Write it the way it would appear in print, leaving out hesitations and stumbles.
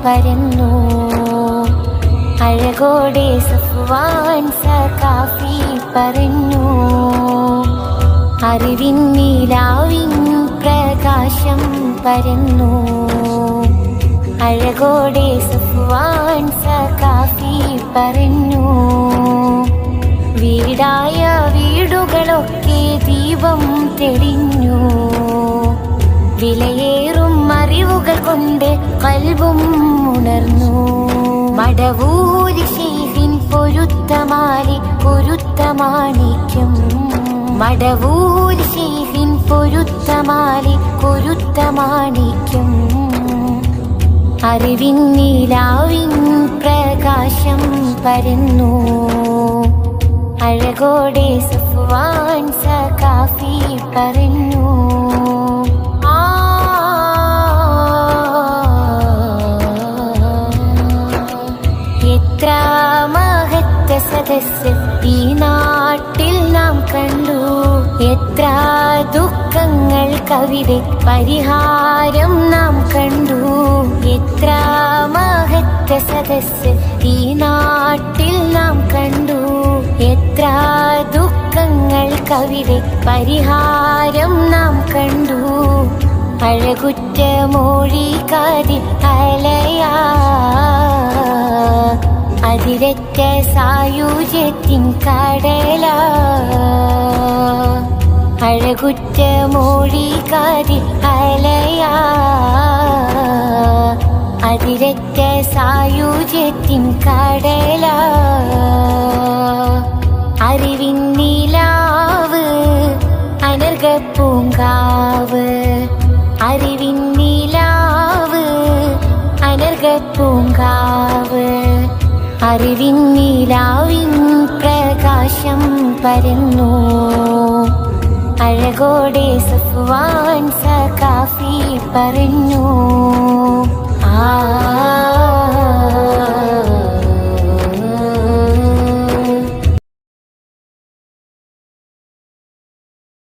പരന്നു. അഴകോടെ സഫ്വാൻ സഖാഫി പറഞ്ഞു. അറിവിൻ നിലാവിൻ പ്രകാശം പരന്നു. അഴകോടെ സഫ്വാൻ സഖാഫി പറഞ്ഞു. വീടായ വീടുകളൊക്കെ ദീപം തെളിഞ്ഞു. വിലയേറും അറിവുകൾ കൊണ്ട് കൽബും ഉണർന്നു. മടവൂരി ശൈഖിൻ പൊരുത്തമാലി പൊരുത്തമാണിക്യം. മടവൂരി ശൈഖിൻ പൊരുത്തമാലി പൊരുത്തമാണിക്യം. അറിവിൻ നിലാവിൻ പ്രകാശം പരന്നു. അഴകോടെ സഫ്വാൻ സഖാഫി പറഞ്ഞു. എത്ര മഹത്ത സദസ്സ് ഈ നാട്ടിൽ നാം കണ്ടു. എത്ര ദുഃഖങ്ങൾ കവിതെ പരിഹാരം നാം കണ്ടു. എത്ര മഹത്ത സദസ്സ് ഈ നാട്ടിൽ നാം കണ്ടു. എത്ര ദുഃഖങ്ങൾ കവിതെ പരിഹാരം നാം കണ്ടു. അഴകുറ്റ മൊഴി കാതി അലയാ അതിരറ്റ സായുജ്യത്തിൻ കടല. അഴകുറ്റ മൊഴി കാതി അലയാ അതിരറ്റ സായുജ്യത്തിൻ കടല. അറിവിൻ നിലാവ് അനർഘപ്പൂങ്കാവ്. അറിവിൻ നിലാവ് അനർഘപ്പൂങ്കാവ്. അറിവിൻ നിലാവിൻ പ്രകാശം പരന്നു. അഴകോടെ സഫ്വാൻ സഖാഫി പറഞ്ഞു. ആ